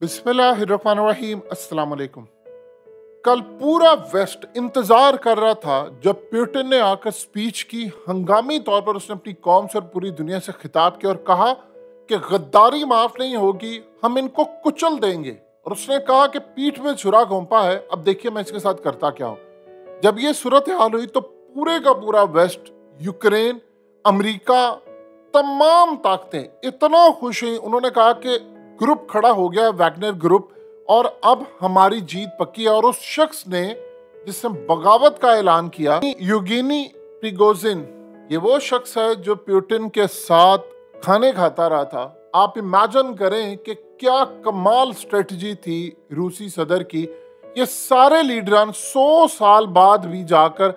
बिस्मिल्लाहिर्रहमानिर्रहीम। अस्सलाम वालेकुम। कल पूरा वेस्ट इंतजार कर रहा था जब पुतिन ने आकर स्पीच की। हंगामी तौर पर उसने अपनी कौम से और पूरी दुनिया से खिताब किया और कहा कि गद्दारी माफ नहीं होगी, हम इनको कुचल देंगे। और उसने कहा कि पीठ में छुरा घोंपा है, अब देखिए मैं इसके साथ करता क्या हूं। जब ये सूरत हाल हुई तो पूरे का पूरा वेस्ट, यूक्रेन, अमेरिका, तमाम ताकतें इतना खुश हुई। उन्होंने कहा कि ग्रुप खड़ा हो गया, वैगनर ग्रुप, और अब हमारी जीत पक्की है। और उस शख्स ने जिसने बगावत का ऐलान किया, यूगिनी प्रिगोजिन, ये वो शख्स है जो पुतिन के साथ खाने खाता रहा था। आप इमेजिन करें कि क्या कमाल स्ट्रेटजी थी रूसी सदर की। ये सारे लीडरान 100 साल बाद भी जाकर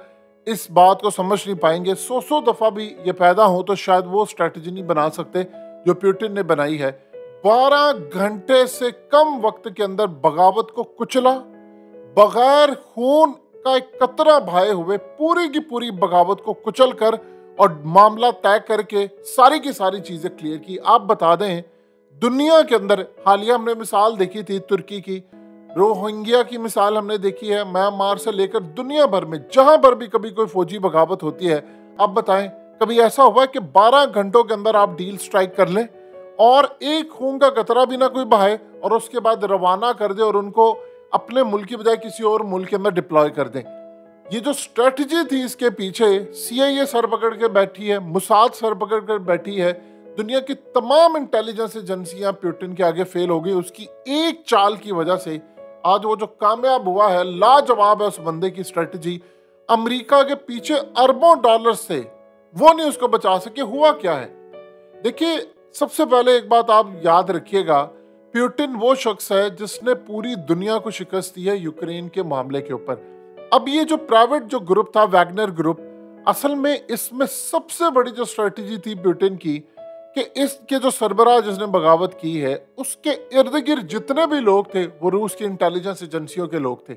इस बात को समझ नहीं पाएंगे। 100 दफा भी ये पैदा हो तो शायद वो स्ट्रेटजी नहीं बना सकते जो पुतिन ने बनाई है। 12 घंटे से कम वक्त के अंदर बगावत को कुचला, बगैर खून का एक कतरा बहाए हुए पूरी की पूरी बगावत को कुचल कर और मामला तय करके सारी की सारी चीजें क्लियर की। आप बता दें, दुनिया के अंदर हालिया हमने मिसाल देखी थी तुर्की की, रोहिंग्या की मिसाल हमने देखी है, म्यांमार से लेकर दुनिया भर में जहां पर भी कभी कोई फौजी बगावत होती है। आप बताएं, कभी ऐसा हुआ है कि 12 घंटों के अंदर आप डील स्ट्राइक कर लें और एक खून का कतरा भी ना कोई बहाए और उसके बाद रवाना कर दे और उनको अपने मुल्क की बजाय किसी और मुल्क के अंदर डिप्लॉय कर दें। ये जो स्ट्रेटजी थी इसके पीछे, CIA सर पकड़ के बैठी है, मुसाद सर पकड़ कर बैठी है, दुनिया की तमाम इंटेलिजेंस एजेंसियां पुतिन के आगे फेल हो गई। उसकी एक चाल की वजह से आज वो जो कामयाब हुआ है, लाजवाब है उस बंदे की स्ट्रेटजी। अमेरिका के पीछे अरबों डॉलर से वो नहीं उसको बचा सके। हुआ क्या है देखिए, सबसे पहले एक बात आप याद रखिएगा, पुतिन वो शख्स है जिसने पूरी दुनिया को शिकस्त दी है यूक्रेन के मामले के ऊपर। अब ये जो प्राइवेट जो ग्रुप था, वैगनर ग्रुप, असल में इसमें सबसे बड़ी जो स्ट्रेटजी थी पुतिन की कि इसके जो सरबराह जिसने बगावत की है उसके इर्द गिर्द जितने भी लोग थे वो रूस की इंटेलिजेंस एजेंसियों के लोग थे।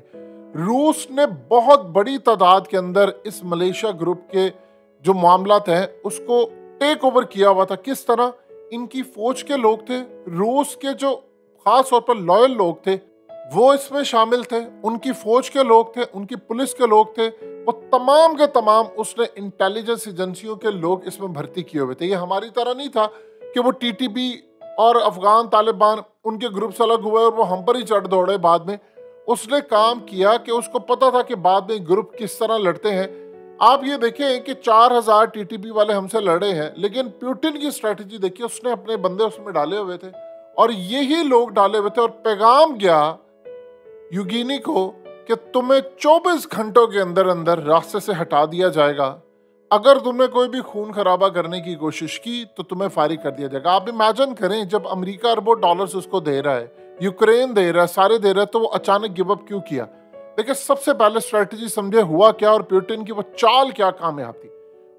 रूस ने बहुत बड़ी तादाद के अंदर इस मलेशिया ग्रुप के जो मामला हैं उसको टेक ओवर किया हुआ था। किस तरह? इनकी फौज के लोग थे, रूस के जो खास तौर पर लॉयल लोग थे वो इसमें शामिल थे, उनकी फौज के लोग थे, उनकी पुलिस के लोग थे, वो तमाम के तमाम उसने इंटेलिजेंस एजेंसियों के लोग इसमें भर्ती किए हुए थे। ये हमारी तरह नहीं था कि वो TTP और अफगान तालिबान उनके ग्रुप से अलग हुए और वो हम पर ही चढ़ दौड़े। बाद में उसने काम किया कि उसको पता था कि बाद में ग्रुप किस तरह लड़ते हैं। आप ये देखें कि 4000 TTP वाले हमसे लड़े हैं, लेकिन पुतिन की स्ट्रेटजी देखिए, उसने अपने बंदे उसमें डाले हुए थे और यही लोग डाले हुए थे। और पैगाम गया यूगिनी को कि तुम्हें 24 घंटों के अंदर अंदर रास्ते से हटा दिया जाएगा। अगर तुमने कोई भी खून खराबा करने की कोशिश की तो तुम्हें फारिग कर दिया जाएगा। आप इमेजिन करें, जब अमेरिका अरबों डॉलर्स उसको दे रहा है, यूक्रेन दे रहा है, सारे दे रहा है, तो वो अचानक गिव अप क्यों किया? देखिए, सबसे पहले स्ट्रेटजी समझे हुआ क्या और पुतिन की वो चाल क्या कामयाब थी।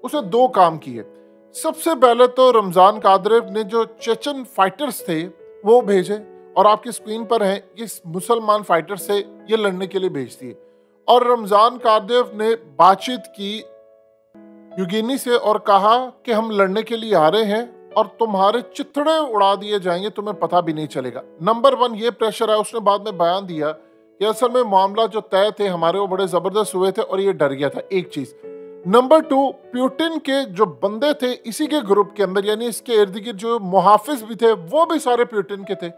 उसे 2 काम किए। सबसे पहले तो रमजान कादिरोव ने जो चेचन फाइटर्स थे वो भेजे, और आपकी स्क्रीन पर है ये मुसलमान फाइटर से ये लड़ने के लिए भेज दिए। और रमजान कादिरोव ने बातचीत की यूगिनी से और कहा कि हम लड़ने के लिए आ रहे हैं और तुम्हारे चिथड़े उड़ा दिए जाएंगे, तुम्हें पता भी नहीं चलेगा। नंबर 1 ये प्रेशर है। उसने बाद में बयान दिया कि असल में मामला जो तय थे हमारे वो बड़े जबरदस्त हुए थे और ये डर गया था। एक चीज। नंबर 2, पुतिन के जो बंदे थे इसी के ग्रुप के अंदर, यानी इसके इर्द गिर्द जो मुहाफिज भी थे वो भी सारे पुतिन के थे।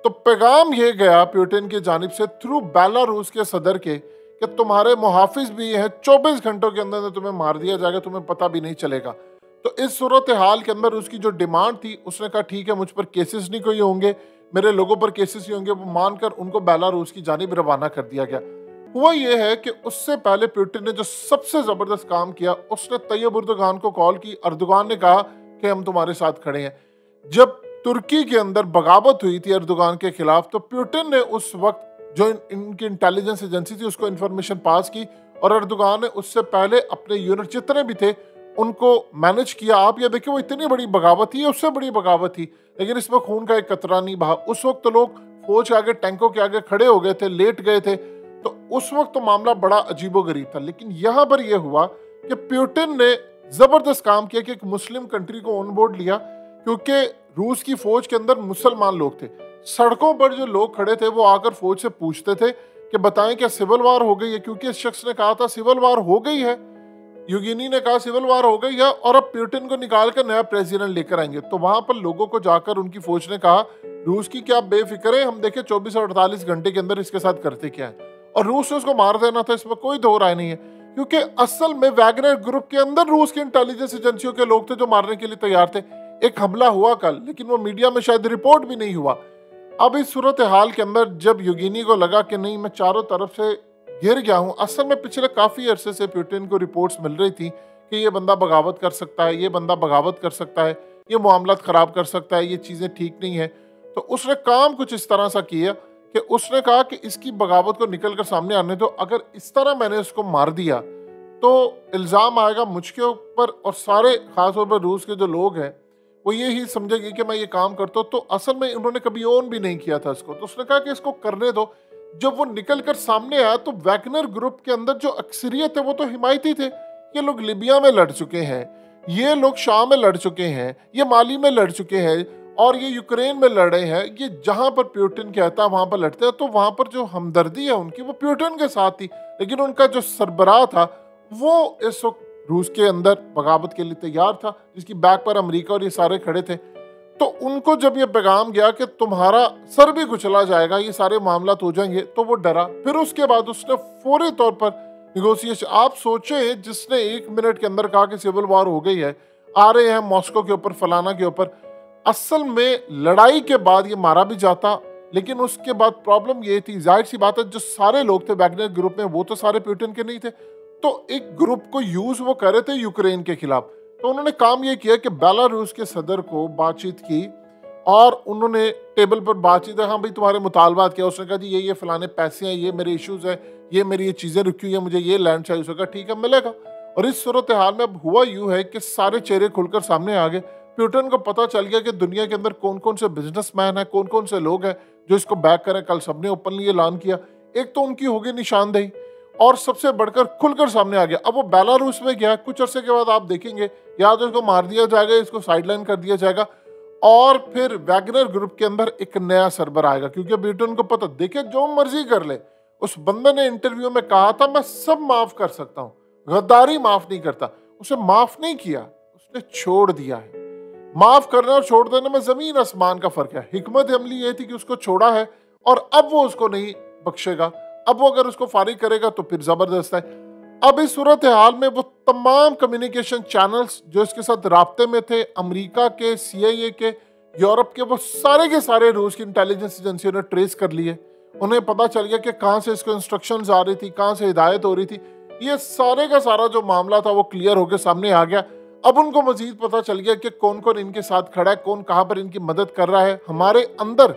तो पैगाम ये गया पुतिन की जानिब से थ्रू बेलारूस के सदर के कि तुम्हारे मुहाफिज भी हैं, 24 घंटों के अंदर तुम्हें मार दिया जाएगा, तुम्हें पता भी नहीं चलेगा। तो इस सूरत हाल के अंदर उसकी जो डिमांड थी, उसने कहा ठीक है, मुझ पर केसेस नहीं कोई होंगे, मेरे लोगों पर केसेस ही होंगे। वो मानकर उनको बेलारूस की जानिब रवाना कर दिया गया। हुआ ये है कि उससे पहले पुतिन ने जो सबसे जबरदस्त काम किया, उसने तैयब अर्दोगान को कॉल की। अर्दोगान ने कहा कि हम तुम्हारे साथ खड़े हैं। जब तुर्की के अंदर बगावत हुई थी अर्दोगान के खिलाफ, तो पुतिन ने उस वक्त जो इनकी इंटेलिजेंस एजेंसी थी उसको इंफॉर्मेशन पास की और अर्दोगान ने उससे पहले अपने यूनिट जितने भी थे उनको मैनेज किया। आप ये देखिए, वो इतनी बड़ी बगावत थी, उससे बड़ी बगावत थी, लेकिन इसमें खून का एक कतरा नहीं बहा। उस वक्त तो लोग फौज के आगे, टैंकों के आगे खड़े हो गए थे, लेट गए थे। तो उस वक्त तो मामला बड़ा अजीबोगरीब था। लेकिन यहाँ पर यह हुआ कि पुतिन ने जबरदस्त काम किया कि एक मुस्लिम कंट्री को ऑन बोर्ड लिया, क्योंकि रूस की फौज के अंदर मुसलमान लोग थे। सड़कों पर जो लोग खड़े थे वो आकर फौज से पूछते थे कि बताएं क्या सिविल वार हो गई है, क्योंकि इस शख्स ने कहा था सिविल वार हो गई है। यूगिनी ने कहा सिविल वार हो गई है और अब प्यूटिन को निकाल कर नया प्रेसिडेंट लेकर आएंगे। तो वहां पर लोगों को जाकर उनकी फौज ने कहा रूस की क्या बेफिक्र है, हम देखे 24 और 48 घंटे के अंदर इसके साथ करते क्या है। और रूस ने उसको मार देना था, इसमें कोई दो राय नहीं है, क्योंकि असल में वैगनर ग्रुप के अंदर रूस की इंटेलिजेंस एजेंसियों के लोग थे जो मारने के लिए तैयार थे। एक हमला हुआ कल, लेकिन वो मीडिया में शायद रिपोर्ट भी नहीं हुआ। अब इस सूरत हाल के अंदर जब यूगिनी को लगा कि नहीं मैं चारों तरफ से घिर गया हूं, असल में पिछले काफी अरसे से पुतिन को रिपोर्ट्स मिल रही थी कि ये बंदा बगावत कर सकता है, ये बंदा बगावत कर सकता है, ये मामलात खराब कर सकता है, ये चीजें ठीक नहीं है। तो उसने काम कुछ इस तरह सा किया कि उसने कहा कि इसकी बगावत को निकल कर सामने आने दो, अगर इस तरह मैंने उसको मार दिया तो इल्ज़ाम आएगा मुझके ऊपर, और सारे खासतौर पर रूस के जो लोग हैं वो ये ही समझेंगे कि मैं ये काम करता हूँ। तो असल में उन्होंने कभी ओन भी नहीं किया था इसको, तो उसने कहा कि इसको करने दो। जब वो निकल कर सामने आया तो वैगनर ग्रुप के अंदर जो अक्सरियत है वो तो हिमायती थे। ये लोग लिबिया में लड़ चुके हैं, ये लोग शाम में लड़ चुके हैं, ये माली में लड़ चुके हैं, और ये यूक्रेन में लड़ रहे हैं। ये जहां पर पुतिन कहता है वहां पर लड़ते हैं, तो वहां पर जो हमदर्दी है उनकी वो पुतिन के साथ थी। लेकिन उनका जो सरबराह था वो इस वक्त रूस के अंदर बगावत के लिए तैयार था, जिसकी बैक पर अमेरिका और ये सारे खड़े थे। तो उनको जब ये पैगाम गया कि तुम्हारा सर भी कुचला जाएगा, ये सारे मामला हो जाएंगे, तो वो डरा। फिर उसके बाद उसने फौरी तौर पर निगोशिएशन, आप सोचे जिसने 1 मिनट के अंदर कहा कि सिविल वॉर हो गई है, आ रहे हैं मॉस्को के ऊपर, फलाना के ऊपर, असल में लड़ाई के बाद ये मारा भी जाता। लेकिन उसके बाद प्रॉब्लम ये थी, जाहिर सी बात है जो सारे लोग थे वैगनर ग्रुप में वो तो सारे पुतिन के नहीं थे, तो एक ग्रुप को यूज वो कर रहे थे यूक्रेन के खिलाफ। तो उन्होंने काम ये किया कि बेलारूस के सदर को बातचीत की और उन्होंने टेबल पर बातचीत, हाँ भाई तुम्हारे मुतालबात क्या। उसने कहा जी ये फलाने पैसे हैं, ये मेरे इश्यूज हैं, ये मेरी ये चीज़ें रुकी हुई है, मुझे ये लैंड चाहिए। उसने कहा ठीक है मिलेगा। और इस सूरत हाल में अब हुआ यूं है कि सारे चेहरे खुलकर सामने आ गए। पुतिन को पता चल गया कि दुनिया के अंदर कौन कौन से बिजनेसमैन है, कौन कौन से लोग हैं जो इसको बैक करें। कल सबने ओपनली ऐलान किया। एक तो उनकी होगी निशानदेही, और सबसे बढ़कर खुलकर सामने आ गया। अब वो बेलारूस में गया, कुछ अरसे के बाद आप देखेंगे या तो इसको मार दिया जाएगा, इसको साइडलाइन कर दिया जाएगा, और फिर वैगनर ग्रुप के अंदर एक नया सरबर आएगा। क्योंकि पुतिन को पता, देखे जो मर्जी कर ले, उस बंदे ने इंटरव्यू में कहा था मैं सब माफ कर सकता हूँ, गद्दारी माफ नहीं करता। उसे माफ नहीं किया, उसने छोड़ दिया है। माफ करने और छोड़ देने में जमीन आसमान का फर्क है। हिकमत अमली ये थी कि उसको छोड़ा है और अब वो उसको नहीं बख्शेगा। अब वो अगर उसको फारिग करेगा तो फिर जबरदस्त है। अब इस सूरत हाल में वो तमाम कम्युनिकेशन चैनल्स जो इसके साथ राब्ते में थे, अमेरिका के, CIA के, यूरोप के, वो सारे के सारे रूस की इंटेलिजेंस एजेंसियों ने ट्रेस कर लिए। उन्हें पता चल गया कि कहाँ से इसको इंस्ट्रक्शंस आ रही थी, कहाँ से हिदायत हो रही थी। ये सारे का सारा जो मामला था वो क्लियर होकर सामने आ गया। अब उनको मजीद पता चल गया कि कौन कौन इनके साथ खड़ा है, कौन कहाँ पर इनकी मदद कर रहा है। हमारे अंदर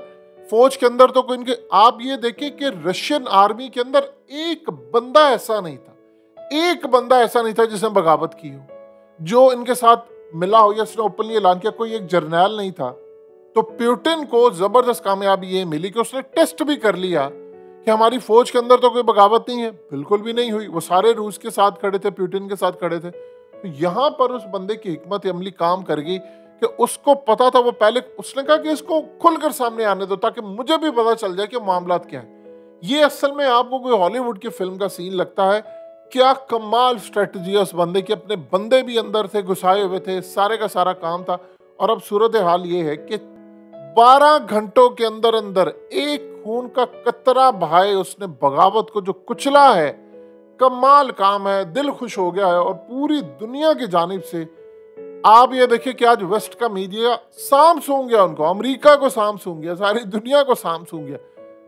फौज के अंदर तो कोई इनके, आप ये देखिए कि रशियन आर्मी के अंदर एक बंदा ऐसा नहीं था, एक बंदा ऐसा नहीं था जिसने बगावत की हो, जो इनके साथ मिला हो या उसने ओपनली ऐलान किया। कोई एक जर्नैल नहीं था। तो पुतिन को जबरदस्त कामयाबी ये मिली कि उसने टेस्ट भी कर लिया कि हमारी फौज के अंदर तो कोई बगावत नहीं है, बिल्कुल भी नहीं हुई। वो सारे रूस के साथ खड़े थे, पुतिन के साथ खड़े थे। तो यहाँ पर उस बंदे की हिकमत अमली काम कर गई कि उसको पता था। वो पहले उसने कहा कि इसको खुलकर सामने आने दो ताकि मुझे भी पता चल जाए कि मामला क्या है। ये असल में आपको कोई हॉलीवुड की फिल्म का सीन लगता है। क्या कमाल स्ट्रेटजी है उस बंदे की। अपने बंदे भी अंदर थे, घुसाए हुए थे, सारे का सारा काम था। और अब सूरत हाल ये है कि 12 घंटों के अंदर अंदर एक खून का कतरा बहाए उसने बगावत को जो कुचला है। कमाल काम है, दिल खुश हो गया है। और पूरी दुनिया की जानिब से आप ये देखिए कि आज वेस्ट का मीडिया साम सूंघ गया उनको, अमेरिका को साम सूंघ गया, सारी दुनिया को साम सूंघ गया।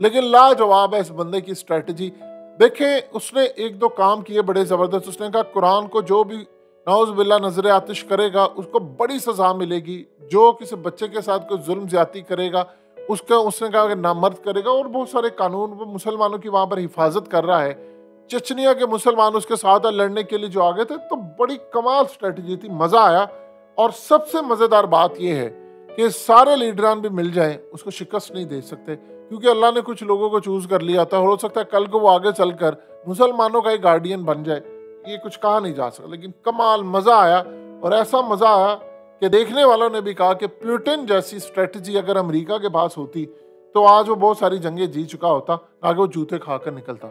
लेकिन लाजवाब है इस बंदे की स्ट्रेटजी। देखें उसने 1-2 काम किए बड़े जबरदस्त। उसने कहा कुरान को जो भी नाउज बिल्ला नजर आतिश करेगा उसको बड़ी सजा मिलेगी। जो किसी बच्चे के साथ कोई जुल्म ज्यादती करेगा उसका, उसने कहा कि नामर्द करेगा। और बहुत सारे कानून वो मुसलमानों की वहां पर हिफाजत कर रहा है। चचनिया के मुसलमान उसके साथ लड़ने के लिए जो आगे थे, तो बड़ी कमाल स्ट्रेटजी थी, मजा आया। और सबसे मजेदार बात यह है कि सारे लीडरान भी मिल जाएं उसको शिकस्त नहीं दे सकते, क्योंकि अल्लाह ने कुछ लोगों को चूज कर लिया था। हो सकता है कल को वो आगे चलकर मुसलमानों का एक गार्डियन बन जाए, ये कुछ कहा नहीं जा सकता। लेकिन कमाल मजा आया। और ऐसा मजा आया कि देखने वालों ने भी कहा कि पुतिन जैसी स्ट्रेटजी अगर अमेरिका के पास होती तो आज वो बहुत सारी जंगें जीत चुका होता, आगे वो जूते खाकर निकलता।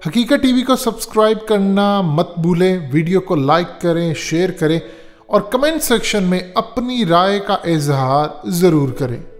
हकीकत टीवी को सब्सक्राइब करना मत भूलें, वीडियो को लाइक करें, शेयर करें और कमेंट सेक्शन में अपनी राय का इजहार जरूर करें।